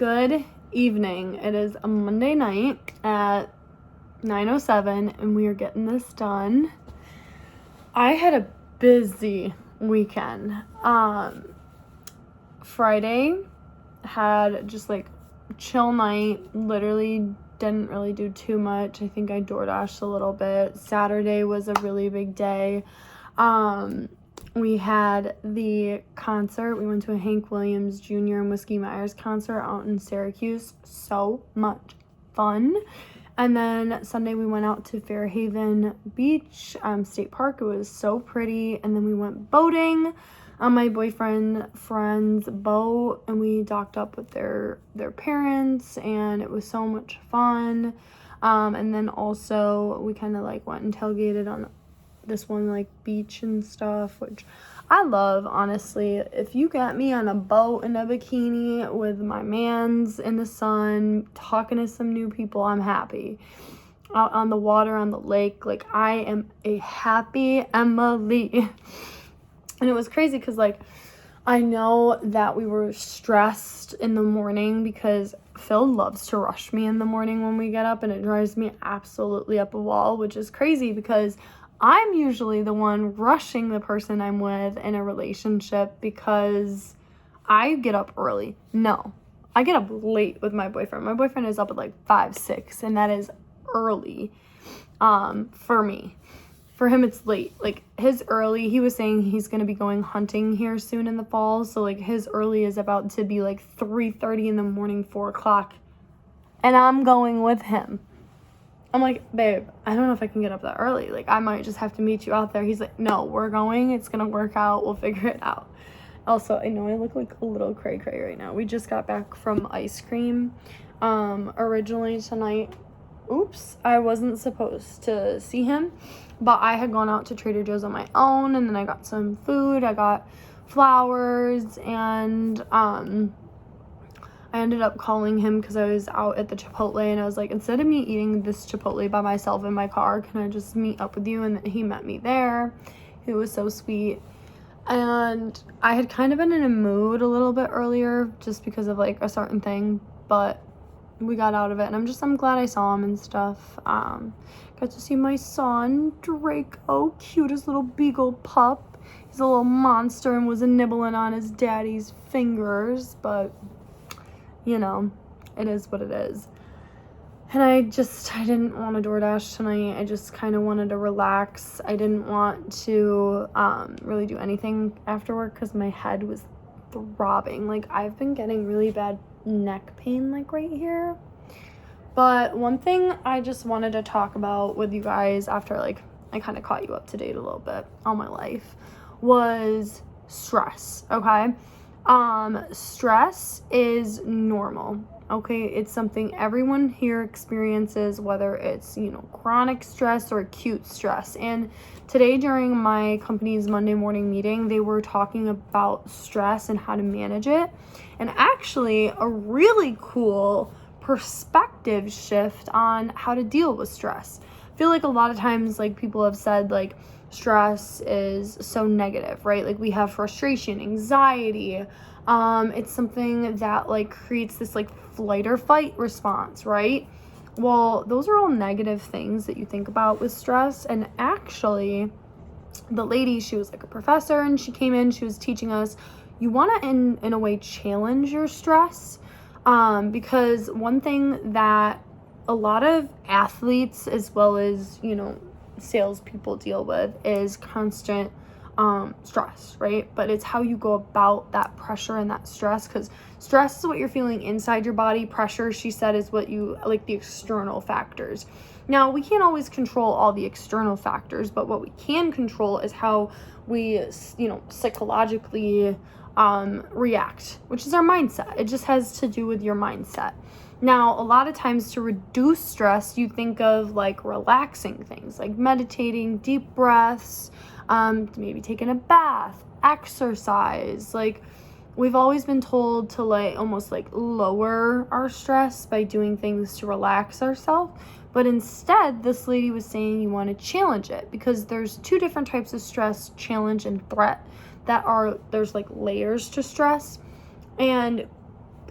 Good evening. It is a Monday night at 9:07 and we are getting this done. I had a busy weekend. Friday had just like chill night, literally didn't really do too much. I think I DoorDashed a little bit. Saturday was a really big day. We had the concert. We went to a Hank Williams Jr. and Whiskey Myers concert out in Syracuse. So much fun. And then Sunday we went out to Fairhaven Beach State Park. It was so pretty. And then we went boating on my boyfriend's friend's boat, and we docked up with their parents, and it was so much fun. And then also we kind of like went and tailgated on this one like beach and stuff, which I love. Honestly, if you get me on a boat in a bikini with my mans in the sun talking to some new people, I'm happy. Out on the water, on the lake, like I am a happy Emily. And it was crazy because like I know that we were stressed in the morning because Phil loves to rush me in the morning when we get up, and it drives me absolutely up a wall, which is crazy because I'm usually the one rushing the person I'm with in a relationship because I get up early. No, I get up late with my boyfriend. My boyfriend is up at like 5, 6, and that is early for me. For him, it's late. Like his early, he was saying he's going to be going hunting here soon in the fall. So like his early is about to be like 3:30 in the morning, 4 o'clock. And I'm going with him. I'm like, babe, I don't know if I can get up that early. Like, I might just have to meet you out there. He's like, no, we're going. It's going to work out. We'll figure it out. Also, I know I look like a little cray-cray right now. We just got back from ice cream. Originally tonight, I wasn't supposed to see him. But I had gone out to Trader Joe's on my own. And then I got some food. I got flowers. And, I ended up calling him because I was out at the Chipotle, and I was like, instead of me eating this Chipotle by myself in my car, can I just meet up with you? And he met me there. It was so sweet. And I had kind of been in a mood a little bit earlier just because of like a certain thing, but we got out of it, and I'm glad I saw him and stuff. Got to see my son, Draco, cutest little beagle pup. He's a little monster and was nibbling on his daddy's fingers, but you know, it is what it is. And I didn't want to DoorDash tonight. I just kind of wanted to relax. I didn't want to really do anything after work because my head was throbbing. Like, I've been getting really bad neck pain, like right here. But one thing I just wanted to talk about with you guys after, like, I kind of caught you up to date a little bit on my life was stress, okay? Stress is normal, okay? It's something everyone here experiences, whether it's, chronic stress or acute stress. And today during my company's Monday morning meeting, they were talking about stress and how to manage it. And actually a really cool perspective shift on how to deal with stress. I feel like a lot of times, like, people have said, like, stress is so negative, right? Like, we have frustration, anxiety. It's something that like creates this like flight or fight response, right? Well, those are all negative things that you think about with stress. And actually, the lady, she was like a professor, and she came in, she was teaching us, you want to in a way challenge your stress, because one thing that a lot of athletes as well as salespeople deal with is constant stress, right? But it's how you go about that pressure and that stress, because stress is what you're feeling inside your body. Pressure, she said, is what you like, the external factors. Now, we can't always control all the external factors, but what we can control is how we, psychologically react, which is our mindset. It just has to do with your mindset. Now, a lot of times to reduce stress, you think of like relaxing things, like meditating, deep breaths, maybe taking a bath, exercise. Like, we've always been told to like almost like lower our stress by doing things to relax ourselves. But instead, this lady was saying you want to challenge it, because there's 2 different types of stress: challenge and threat. There's like layers to stress. And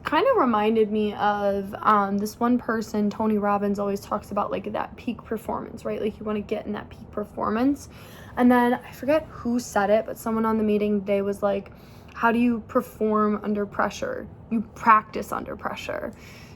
kind of reminded me of this one person, Tony Robbins, always talks about like that peak performance, right? Like you want to get in that peak performance. And then I forget who said it, but someone on the meeting today was like, how do you perform under pressure? You practice under pressure.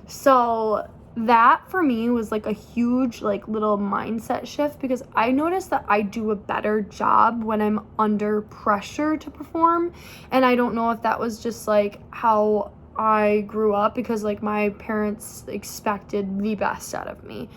So that for me was like a huge like little mindset shift, because I noticed that I do a better job when I'm under pressure to perform. And I don't know if that was just like how I grew up, because like my parents expected the best out of me,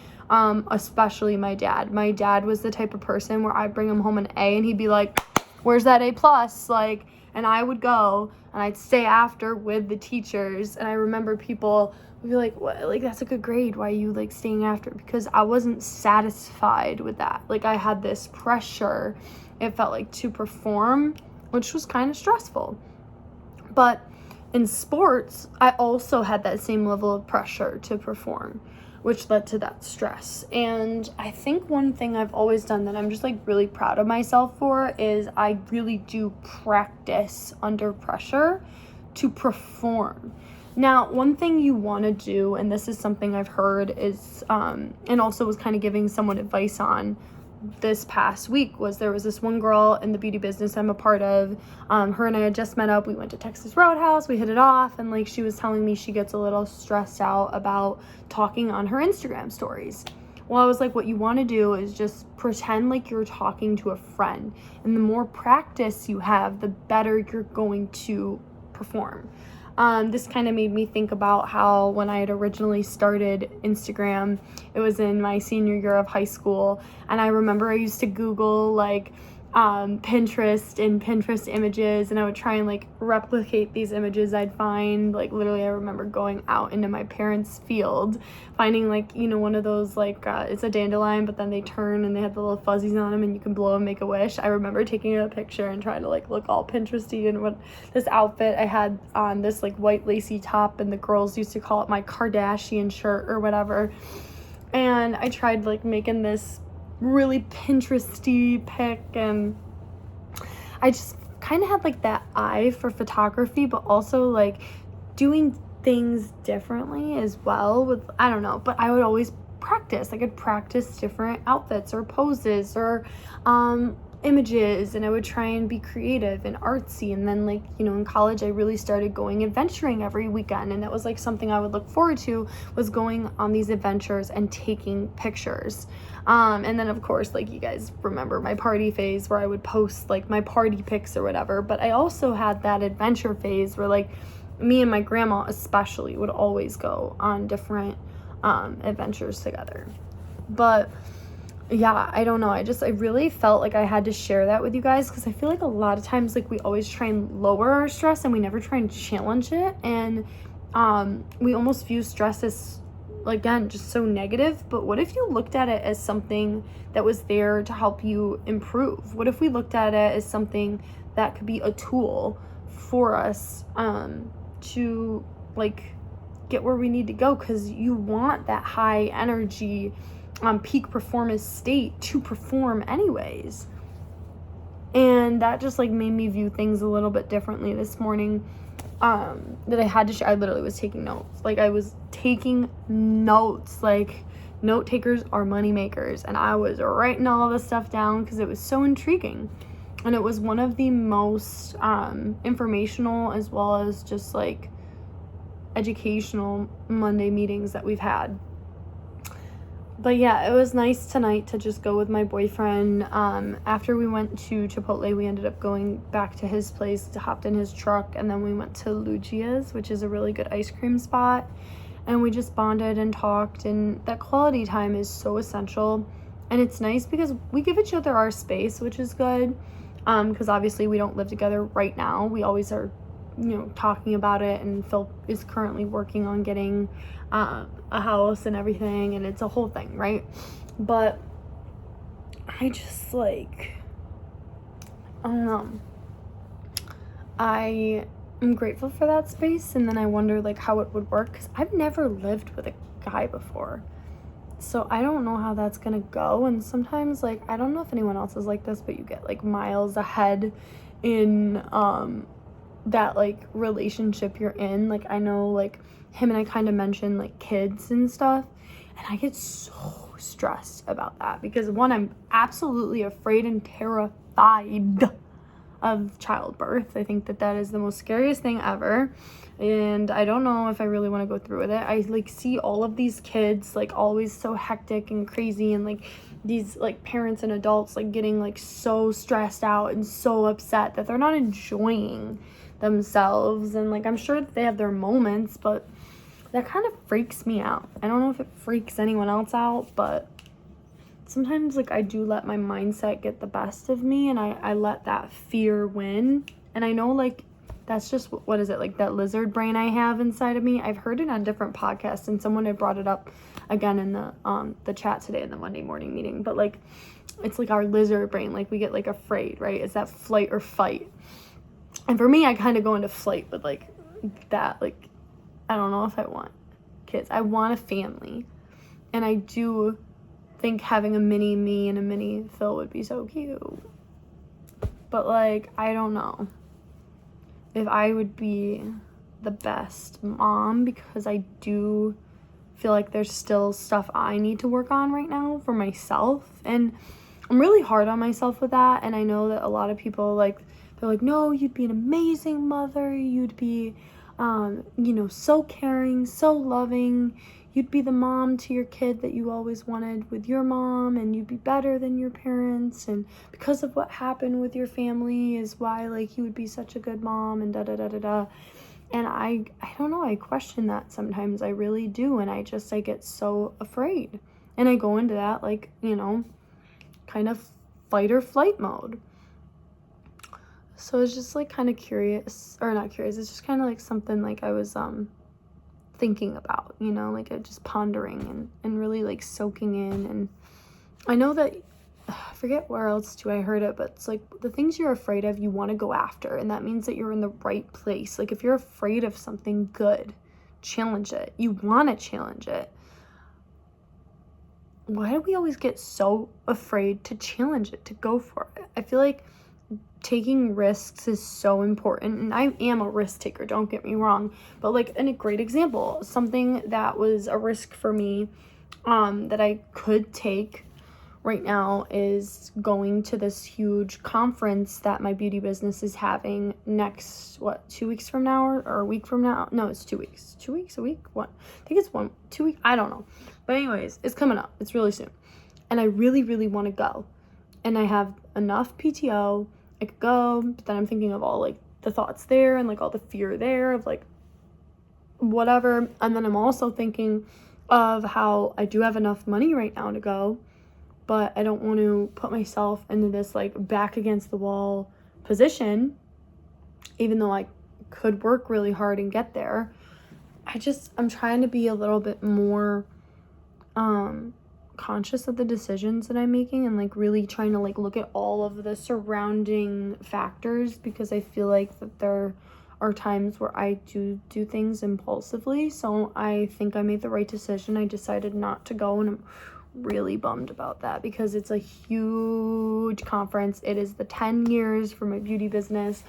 especially my dad. My dad was the type of person where I'd bring him home an A and he'd be like, where's that A plus? Like, and I would go and I'd stay after with the teachers, and I remember people would be like, what, like that's a good grade, why are you like staying after? Because I wasn't satisfied with that. Like I had this pressure, it felt like, to perform, which was kind of stressful. But in sports, I also had that same level of pressure to perform, which led to that stress. And I think one thing I've always done that I'm just like really proud of myself for is I really do practice under pressure to perform. Now, one thing you want to do, and this is something I've heard is, and also was kind of giving someone advice on this past week, was there was this one girl in the beauty business I'm a part of. Her and I had just met up. We went to Texas Roadhouse. We hit it off. And like she was telling me she gets a little stressed out about talking on her Instagram stories. Well, I was like, what you want to do is just pretend like you're talking to a friend. And the more practice you have, the better you're going to perform. This kind of made me think about how when I had originally started Instagram, it was in my senior year of high school, and I remember I used to Google like Pinterest and Pinterest images, and I would try and like replicate these images I'd find. Like literally I remember going out into my parents' field, finding like, you know, one of those like it's a dandelion, but then they turn and they have the little fuzzies on them and you can blow and make a wish. I remember taking a picture and trying to like look all Pinteresty, and what this outfit I had on, this like white lacy top, and the girls used to call it my Kardashian shirt or whatever. And I tried like making this really Pinteresty pic, and I just kind of had like that eye for photography, but also like doing things differently as well with, I don't know, but I would always practice. I could practice different outfits or poses or images, and I would try and be creative and artsy. And then like, you know, in college I really started going adventuring every weekend, and that was like something I would look forward to, was going on these adventures and taking pictures. And then of course, like you guys remember my party phase where I would post like my party pics or whatever, but I also had that adventure phase where like me and my grandma especially would always go on different adventures together. But yeah, I don't know. I really felt like I had to share that with you guys, because I feel like a lot of times like we always try and lower our stress and we never try and challenge it. And we almost view stress as, again, just so negative. But what if you looked at it as something that was there to help you improve? What if we looked at it as something that could be a tool for us to like get where we need to go? Because you want that high energy peak performance state to perform anyways. And that just like made me view things a little bit differently this morning, that I had to share. I literally was taking notes. Like I was taking notes. Like note takers are money makers, and I was writing all this stuff down because it was so intriguing. And it was one of the most informational as well as just like educational Monday meetings that we've had. But yeah, it was nice tonight to just go with my boyfriend. After we went to Chipotle, we ended up going back to his place, hopped in his truck, and then we went to Lucia's, which is a really good ice cream spot. And we just bonded and talked, and that quality time is so essential. And it's nice because we give each other our space, which is good. Because obviously we don't live together right now. We always are, you know, talking about it, and Phil is currently working on getting a house and everything, and it's a whole thing, right? But I just like, I don't know, I am grateful for that space. And then I wonder like how it would work, because I've never lived with a guy before, so I don't know how that's gonna go. And sometimes like, I don't know if anyone else is like this, but you get like miles ahead in that, like, relationship you're in. Like, I know, like, him and I kind of mentioned, like, kids and stuff, and I get so stressed about that because, one, I'm absolutely afraid and terrified of childbirth. I think that is the most scariest thing ever, and I don't know if I really want to go through with it. I, like, see all of these kids, like, always so hectic and crazy, and, like, these, like, parents and adults, like, getting, like, so stressed out and so upset that they're not enjoying themselves. And, like, I'm sure that they have their moments, but that kind of freaks me out. I don't know if it freaks anyone else out, but sometimes, like, I do let my mindset get the best of me, and I let that fear win. And I know, like, that's just, what is it, like, that lizard brain I have inside of me. I've heard it on different podcasts, and someone had brought it up again in the chat today in the Monday morning meeting. But, like, it's like our lizard brain, like, we get, like, afraid, right? It's that flight or fight. And for me, I kind of go into flight with, like, that, like, I don't know if I want kids. I want a family, and I do think having a mini me and a mini Phil would be so cute. But, like, I don't know if I would be the best mom, because I do feel like there's still stuff I need to work on right now for myself, and I'm really hard on myself with that. And I know that a lot of people, like, they're like, no, you'd be an amazing mother, you'd be so caring, so loving, you'd be the mom to your kid that you always wanted with your mom, and you'd be better than your parents, and because of what happened with your family is why, like, you would be such a good mom, and da da da da da. And I don't know, I question that sometimes. I really do. And I get so afraid, and I go into that, like, kind of fight or flight mode. So it's just, like, kind of curious, or not curious, it's just kind of like something, like, I was thinking about, like, just pondering and really, like, soaking in. And I know that, I forget where else too I heard it, but it's like, the things you're afraid of, you want to go after, and that means that you're in the right place. Like, if you're afraid of something good, challenge it. You want to challenge it. Why do we always get so afraid to challenge it, to go for it? I feel like taking risks is so important, and I am a risk taker, don't get me wrong, but, like, and a great example, something that was a risk for me that I could take right now is going to this huge conference that my beauty business is having next, 2 weeks from now, or a week from now? No, it's 2 weeks. 2 weeks, a week? What? I think it's 2 weeks. I don't know. But anyways, it's coming up. It's really soon. And I really, really want to go. And I have enough PTO. I could go, but then I'm thinking of all, like, the thoughts there, and, like, all the fear there of, like, whatever. And then I'm also thinking of how I do have enough money right now to go, but I don't want to put myself into this, like, back against the wall position, even though I could work really hard and get there. I'm trying to be a little bit more conscious of the decisions that I'm making, and, like, really trying to, like, look at all of the surrounding factors, because I feel like that there are times where I do things impulsively. So I think I made the right decision. I decided not to go, and I'm really bummed about that, because it's a huge conference. It is the 10 years for my beauty business,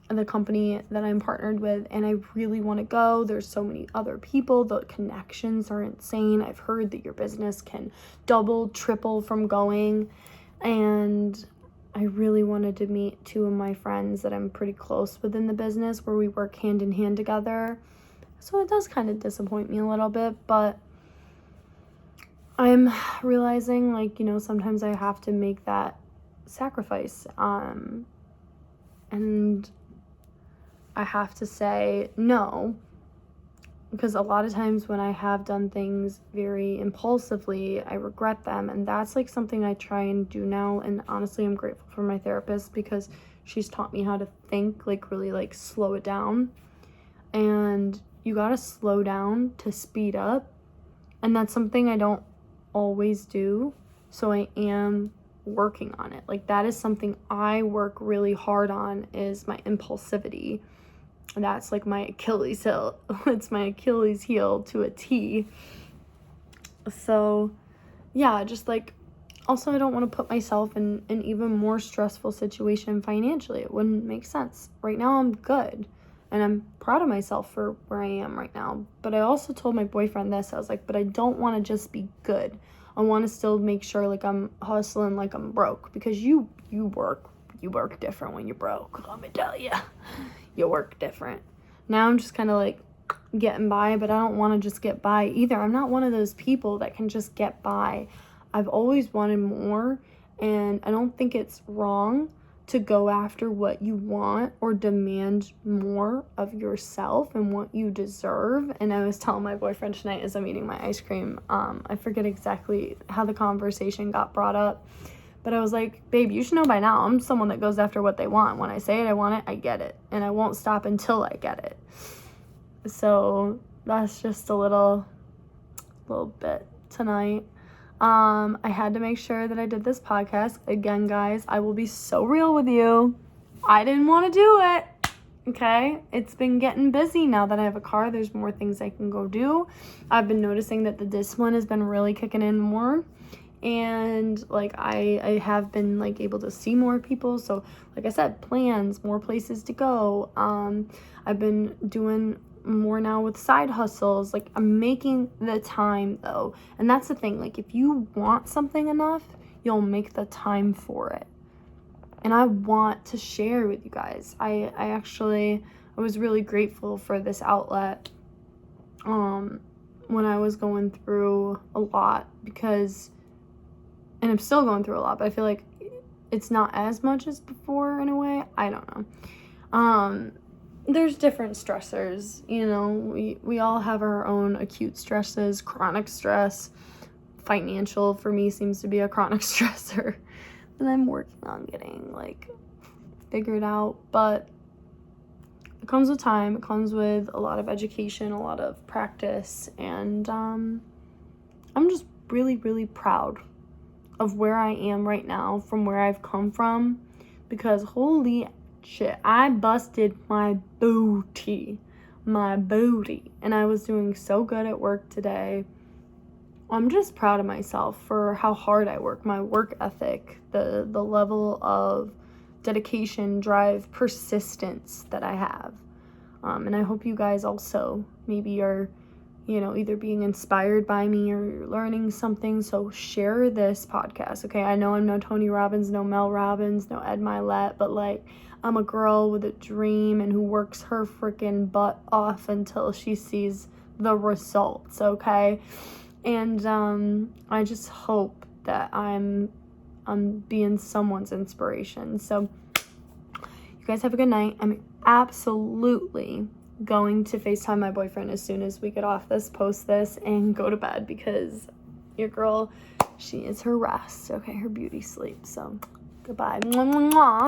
the company that I'm partnered with, and I really want to go. There's so many other people. The connections are insane. I've heard that your business can double, triple from going, and I really wanted to meet 2 of my friends that I'm pretty close with in the business, where we work hand in hand together. So it does kind of disappoint me a little bit, but I'm realizing, like, sometimes I have to make that sacrifice, and I have to say no, because a lot of times when I have done things very impulsively, I regret them, and that's, like, something I try and do now. And honestly, I'm grateful for my therapist, because she's taught me how to think, like, really, like, slow it down, and you gotta slow down to speed up, and that's something I don't always do, so I am working on it. Like, that is something I work really hard on, is my impulsivity. That's, like, my Achilles heel. It's my Achilles heel to a T. So yeah, just, like, also, I don't want to put myself in an even more stressful situation financially. It wouldn't make sense. Right now, I'm good. And I'm proud of myself for where I am right now. But I also told my boyfriend this. I was like, but I don't want to just be good. I want to still make sure, like, I'm hustling like I'm broke. Because you work different when you're broke. Let me tell you. You work different. Now I'm just kind of, like, getting by. But I don't want to just get by either. I'm not one of those people that can just get by. I've always wanted more. And I don't think it's wrong to go after what you want or demand more of yourself and what you deserve. And I was telling my boyfriend tonight as I'm eating my ice cream, I forget exactly how the conversation got brought up, but I was like, babe, you should know by now, I'm someone that goes after what they want. When I say it, I want it, I get it. And I won't stop until I get it. So that's just a little bit tonight. I had to make sure that I did this podcast. Again, guys, I will be so real with you. I didn't want to do it. Okay? It's been getting busy now that I have a car. There's more things I can go do. I've been noticing that the discipline has been really kicking in more. And, like, I have been, like, able to see more people. So, like I said, plans, more places to go. I've been doing more now with side hustles. Like, I'm making the time, though. And that's the thing. Like, if you want something enough, you'll make the time for it. And I want to share with you guys. I was really grateful for this outlet when I was going through a lot, because, and I'm still going through a lot, but I feel like it's not as much as before in a way. I don't know. There's different stressors, you know, we all have our own acute stresses, chronic stress. Financial for me seems to be a chronic stressor that I'm working on getting, like, figured out. But it comes with time. It comes with a lot of education, a lot of practice. And I'm just really, really proud of where I am right now from where I've come from, because holy shit, I busted my booty, and I was doing so good at work today. I'm just proud of myself for how hard I work, my work ethic, the level of dedication, drive, persistence that I have. And I hope you guys also maybe are, you know, either being inspired by me or you're learning something. So share this podcast, okay? I know I'm no Tony Robbins, no Mel Robbins, no Ed Milet, but, like, I'm a girl with a dream and who works her freaking butt off until she sees the results, okay? And I just hope that I'm being someone's inspiration. So you guys have a good night. I'm absolutely going to FaceTime my boyfriend as soon as we get off this, post this, and go to bed, because your girl, she is her rest, okay, her beauty sleep. So goodbye. Mwah, mwah, mwah.